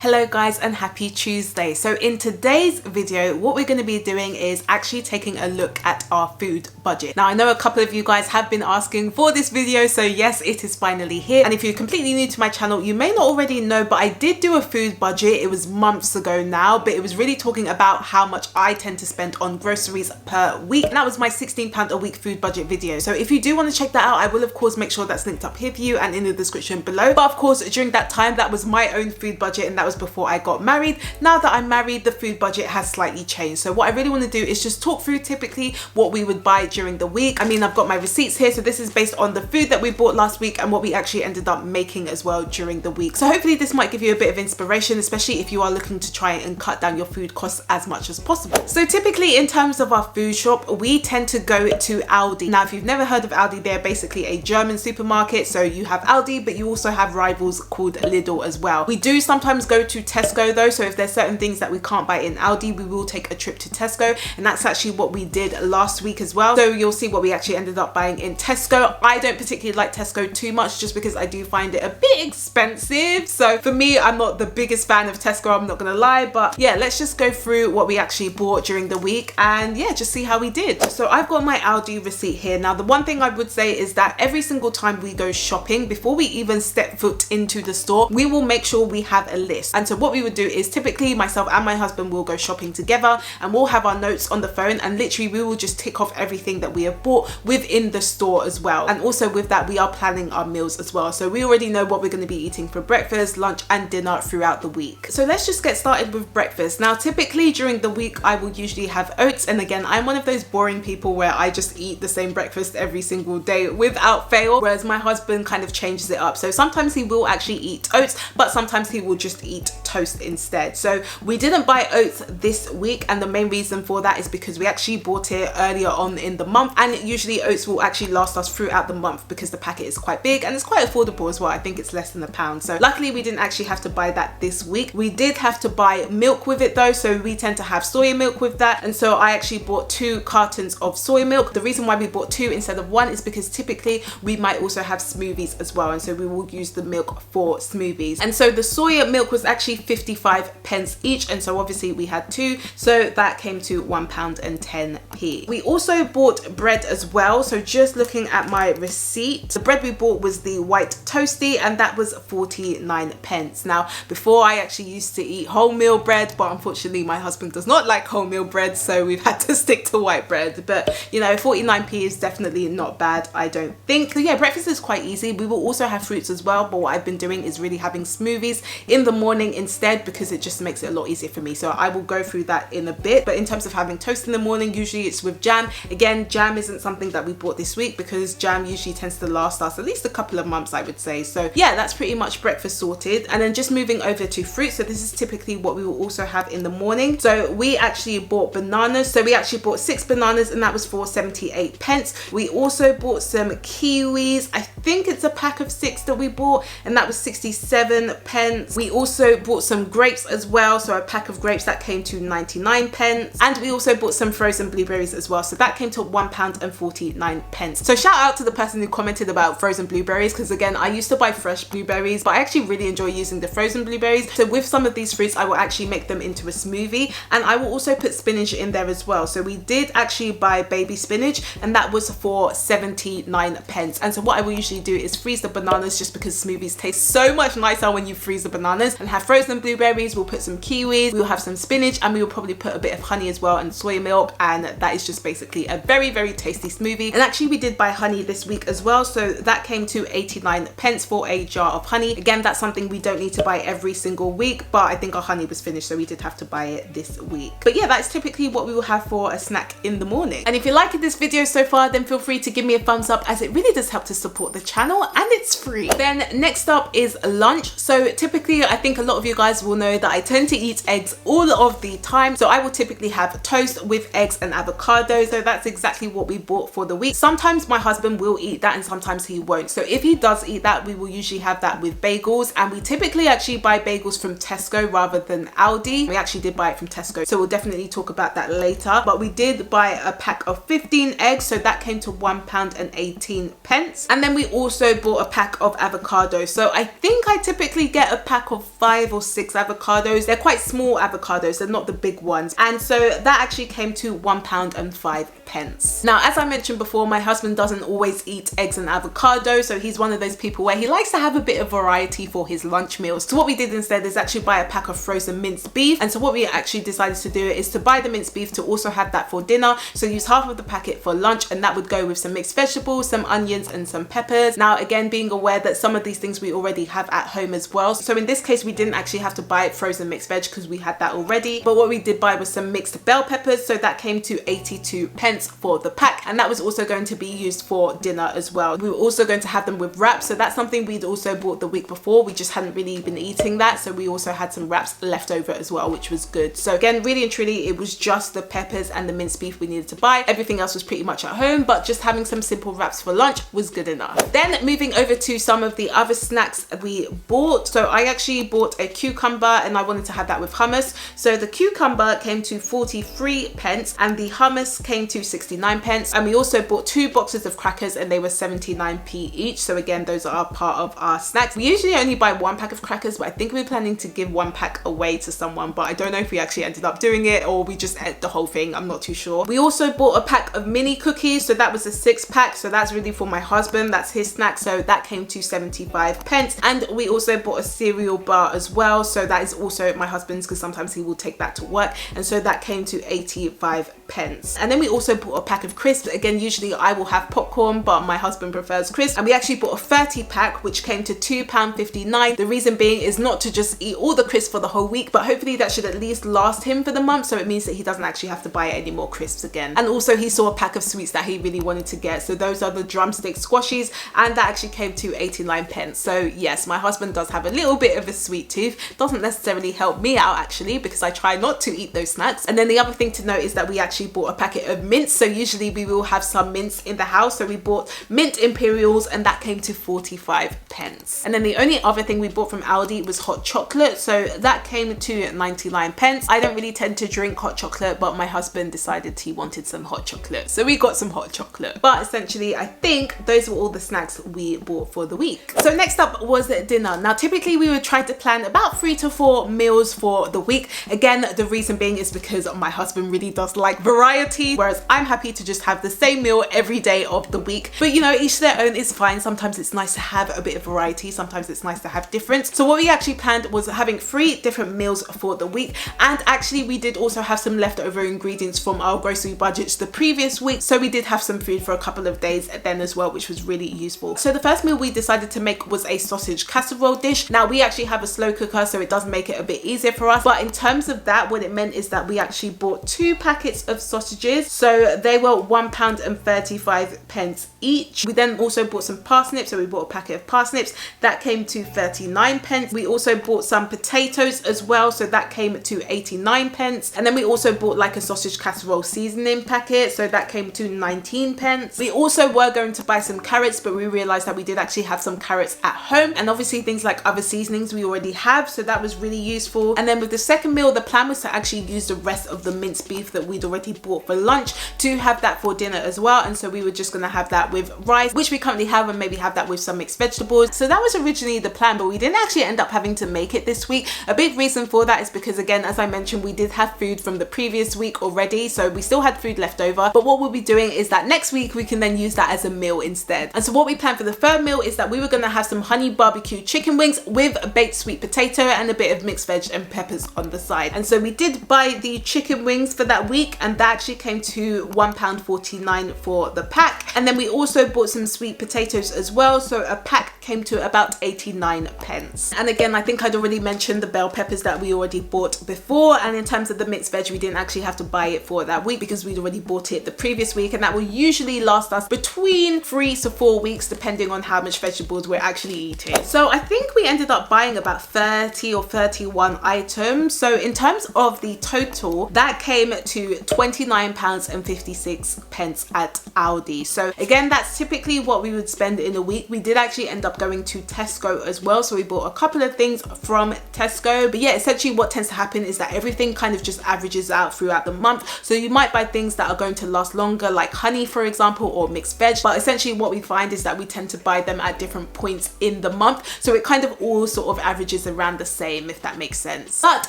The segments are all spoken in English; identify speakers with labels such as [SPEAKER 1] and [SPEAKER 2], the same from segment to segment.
[SPEAKER 1] Hello guys and happy Tuesday. So in today's video, what we're going to be doing is actually taking a look at our food budget. Now I know a couple of you guys have been asking for this video, so yes, it is finally here. And if you're completely new to my channel, you may not already know, but I did do a food budget. It was months ago now, but it was really talking about how much I tend to spend on groceries per week. And that was my £16 a week food budget video. So if you do want to check that out, I will of course make sure that's linked up here for you and in the description below. But of course, during that time, that was my own food budget, and that was before I got married. Now that I'm married, the food budget has slightly changed. So what I really want to do is just talk through typically what we would buy during the week. I mean, I've got my receipts here, so this is based on the food that we bought last week and what we actually ended up making as well during the week. So hopefully this might give you a bit of inspiration, especially if you are looking to try and cut down your food costs as much as possible. So typically in terms of our food shop, we tend to go to Aldi. Now if you've never heard of Aldi, they're basically a German supermarket. So you have Aldi, but you also have rivals called Lidl as well. We do sometimes go to Tesco though, so if there's certain things that we can't buy in Aldi, we will take a trip to Tesco, and that's actually what we did last week as well. So you'll see what we actually ended up buying in Tesco. I don't particularly like Tesco too much just because I do find it a bit expensive. So for me, I'm not the biggest fan of Tesco, I'm not gonna lie, but yeah, let's just go through what we actually bought during the week and yeah, just see how we did. So I've got my Aldi receipt here. Now the one thing I would say is that every single time we go shopping, before we even step foot into the store, we will make sure we have a list. And so what we would do is typically myself and my husband will go shopping together, and we'll have our notes on the phone, and literally we will just tick off everything that we have bought within the store as well. And also with that, we are planning our meals as well, so we already know what we're going to be eating for breakfast, lunch and dinner throughout the week. So let's just get started with breakfast. Now typically during the week I will usually have oats, and again, I'm one of those boring people where I just eat the same breakfast every single day without fail, whereas my husband kind of changes it up. So sometimes he will actually eat oats, but sometimes he will just eat toast instead. So we didn't buy oats this week, and the main reason for that is because we actually bought it earlier on in the month, and usually oats will actually last us throughout the month because the packet is quite big and it's quite affordable as well. I think it's less than £1. So luckily we didn't actually have to buy that this week. We did have to buy milk with it though, so we tend to have soy milk with that, and so I actually bought 2 cartons of soy milk. The reason why we bought 2 instead of 1 is because typically we might also have smoothies as well, and so we will use the milk for smoothies. And so the soy milk was actually 55p each, and so obviously we had 2, so that came to £1.10. We also bought bread as well. So just looking at my receipt, the bread we bought was the white toasty, and that was 49p. Now before I actually used to eat wholemeal bread, but unfortunately my husband does not like wholemeal bread, so we've had to stick to white bread. But you know, 49p is definitely not bad, I don't think. So yeah, breakfast is quite easy. We will also have fruits as well, but what I've been doing is really having smoothies in the morning instead, because it just makes it a lot easier for me. So I will go through that in a bit. But in terms of having toast in the morning, usually it's with jam. Again, jam isn't something that we bought this week because jam usually tends to last us at least a couple of months, I would say. So yeah, that's pretty much breakfast sorted. And then just moving over to fruit. So this is typically what we will also have in the morning. So we actually bought bananas. So we actually bought 6 bananas, and that was for 78p. We also bought some kiwis. I think it's a pack of 6 that we bought, and that was 67p. We also bought some grapes as well. So a pack of grapes that came to 99p. And we also bought some frozen blueberries as well. So that came to £1.49. So shout out to the person who commented about frozen blueberries, because again, I used to buy fresh blueberries, but I actually really enjoy using the frozen blueberries. So with some of these fruits, I will actually make them into a smoothie, and I will also put spinach in there as well. So we did actually buy baby spinach, and that was for 79p. And so what I will usually do is freeze the bananas, just because smoothies taste so much nicer when you freeze the bananas, and have frozen blueberries. We'll put some kiwis, we'll have some spinach, and we will probably put a bit of honey as well and soy milk, and that is just basically a very, very tasty smoothie. And actually we did buy honey this week as well, so that came to 89p for a jar of honey. Again, that's something we don't need to buy every single week, but I think our honey was finished, so we did have to buy it this week. But yeah, that's typically what we will have for a snack in the morning. And if you're liking this video so far, then feel free to give me a thumbs up, as it really does help to support the channel, and it's free. Then next up is lunch. So typically, I think a lot of you guys will know that I tend to eat eggs all of the time. So I will typically have toast with eggs and avocado. So that's exactly what we bought for the week. Sometimes my husband will eat that and sometimes he won't. So if he does eat that, we will usually have that with bagels, and we typically actually buy bagels from Tesco rather than Aldi. We actually did buy it from Tesco, so we'll definitely talk about that later. But we did buy a pack of 15 eggs, so that came to £1.18. And then we also bought a pack of avocados. So I think I typically get a pack of 5 or 6 avocados. They're quite small avocados, they're not the big ones. And so that actually came to £1.05. Now, as I mentioned before, my husband doesn't always eat eggs and avocado, so he's one of those people where he likes to have a bit of variety for his lunch meals. So what we did instead is actually buy a pack of frozen minced beef. And so what we actually decided to do is to buy the minced beef to also have that for dinner. So use half of the packet for lunch, and that would go with some mixed vegetables, some onions and some peppers. Now, again, being aware that some of these things we already have at home as well. So in this case, we didn't actually have to buy frozen mixed veg because we had that already. But what we did buy was some mixed bell peppers. So that came to 82p for the pack. And that was also going to be used for dinner as well. We were also going to have them with wraps. So that's something we'd also bought the week before. We just hadn't really been eating that. So we also had some wraps left over as well, which was good. So again, really and truly, it was just the peppers and the minced beef we needed to buy. Everything else was pretty much at home, but just having some simple wraps for lunch was good enough. Then moving over to some of the other snacks we bought. So I actually bought a cucumber and I wanted to have that with hummus. So the cucumber came to 43p and the hummus came to 69p. And we also bought 2 boxes of crackers and they were 79p each. So again, those are part of our snacks. We usually only buy 1 pack of crackers, but I think we're planning to give 1 pack away to someone, but I don't know if we actually ended up doing it or we just ate the whole thing. I'm not too sure. We also bought a pack of mini cookies. So that was a 6-pack. So that's really for my husband. That's his snack. So that came to 75p. And we also bought a cereal bar as well. So that is also my husband's because sometimes he will take that to work. And so that came to 85p. And then we also bought a pack of crisps. Again, usually I will have popcorn, but my husband prefers crisps. And we actually bought a 30-pack, which came to £2.59. The reason being is not to just eat all the crisps for the whole week, but hopefully that should at least last him for the month. So it means that he doesn't actually have to buy any more crisps again. And also he saw a pack of sweets that he really wanted to get. So those are the drumstick squashies, and that actually came to 89p. So yes, my husband does have a little bit of a sweet tooth. Doesn't necessarily help me out actually, because I try not to eat those snacks. And then the other thing to note is that we actually bought a packet of mints. So usually we will have some mints in the house. So we bought mint imperials and that came to 45p. And then the only other thing we bought from Aldi was hot chocolate. So that came to 99p. I don't really tend to drink hot chocolate, but my husband decided he wanted some hot chocolate. So we got some hot chocolate. But essentially, I think those were all the snacks we bought for the week. So next up was dinner. Now, typically we would try to plan about 3 to 4 meals for the week. Again, the reason being is because my husband really does like variety, whereas I'm happy to just have the same meal every day of the week. But you know, each their own is fine. Sometimes it's nice to have a bit of variety. Sometimes it's nice to have difference. So what we actually planned was having 3 different meals for the week. And actually we did also have some leftover ingredients from our grocery budgets the previous week. So we did have some food for a couple of days then as well, which was really useful. So the first meal we decided to make was a sausage casserole dish. Now we actually have a slow cooker, so it does make it a bit easier for us. But in terms of that, what it meant is that we actually bought 2 packets of sausages. So they were £1.35 each. We then also bought some parsnips. So we bought a packet of parsnips. That came to 39p. We also bought some potatoes as well. So that came to 89p. And then we also bought like a sausage casserole seasoning packet. So that came to 19p. We also were going to buy some carrots, but we realized that we did actually have some carrots at home. And obviously things like other seasonings we already have. So that was really useful. And then with the second meal, the plan was to actually use the rest of the minced beef that we'd already bought for lunch to have that for dinner as well. And so we were just going to have that with rice, which we currently have, and maybe have that with some mixed vegetables. So that was originally the plan, but we didn't actually end up having to make it this week. A big reason for that is because, again, as I mentioned, we did have food from the previous week already. So we still had food left over. But what we'll be doing is that next week we can then use that as a meal instead. And so what we planned for the third meal is that we were going to have some honey barbecue chicken wings with a baked sweet potato and a bit of mixed veg and peppers on the side. And so we did buy the chicken wings for that week, and that actually came to £1.49 for the pack. And then we also bought some sweet potatoes as well. So a pack came to about 89p. And again, I think I'd already mentioned the bell peppers that we already bought before. And in terms of the mixed veg, we didn't actually have to buy it for that week because we'd already bought it the previous week. And that will usually last us between 3 to 4 weeks, depending on how much vegetables we're actually eating. So I think we ended up buying about 30 or 31 items. So in terms of the total, that came to £29.56 at Aldi. So again, that's typically what we would spend in a week. We did actually end up up going to Tesco as well. So we bought a couple of things from Tesco. But yeah, essentially what tends to happen is that everything kind of just averages out throughout the month. So you might buy things that are going to last longer, like honey, for example, or mixed veg. But essentially what we find is that we tend to buy them at different points in the month. So it kind of all sort of averages around the same, if that makes sense. But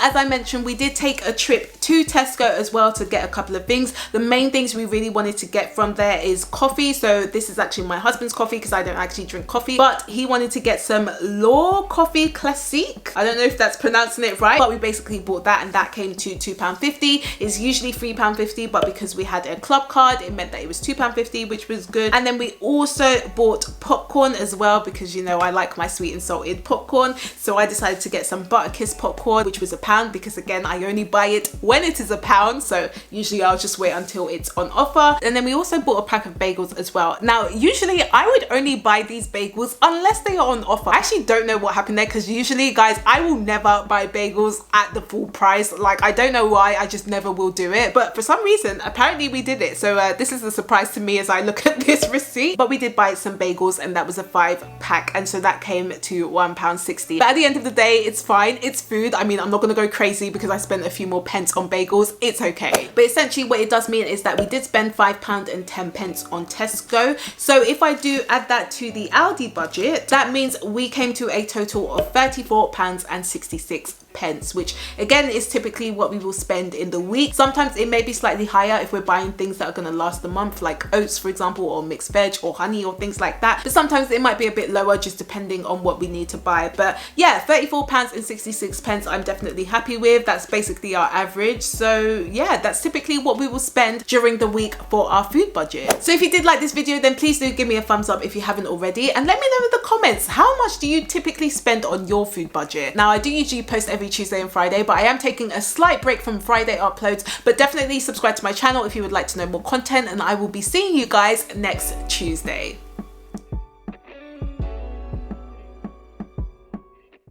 [SPEAKER 1] as I mentioned, we did take a trip to Tesco as well to get a couple of things. The main things we really wanted to get from there is coffee. So this is actually my husband's coffee because I don't actually drink coffee, but he wanted to get some Law Coffee Classique. I don't know if that's pronouncing it right, but we basically bought that and that came to £2.50. It's usually £3.50, but because we had a club card, it meant that it was £2.50, which was good. And then we also bought popcorn as well because, you know, I like my sweet and salted popcorn. So I decided to get some Butterkiss popcorn, which was £1 because again, I only buy it when it is £1. So usually I'll just wait until it's on offer. And then we also bought a pack of bagels as well. Now, usually I would only buy these bagels unless they are on offer. I actually don't know what happened there because usually, guys, I will never buy bagels at the full price. Like, I don't know why, I just never will do it. But for some reason, apparently we did it. So this is a surprise to me as I look at this receipt. But we did buy some bagels and that was a 5-pack. And so that came to £1.60. But at the end of the day, it's fine. It's food. I mean, I'm not going to go crazy because I spent a few more pence on bagels. It's okay. But essentially what it does mean is that we did spend £5.10 on Tesco. So if I do add that to the Aldi budget, that means we came to a total of £34.66, which again is typically what we will spend in the week. Sometimes it may be slightly higher if we're buying things that are going to last the month, like oats, for example, or mixed veg or honey or things like that. But sometimes it might be a bit lower just depending on what we need to buy. But yeah, £34.66 I'm definitely happy with. That's basically our average. So yeah, that's typically what we will spend during the week for our food budget. So if you did like this video, then please do give me a thumbs up if you haven't already, and let me know in the comments, how much do you typically spend on your food budget? Now, I do usually post every Tuesday and Friday, but I am taking a slight break from Friday uploads. But definitely subscribe to my channel if you would like to know more content, and I will be seeing you guys next Tuesday.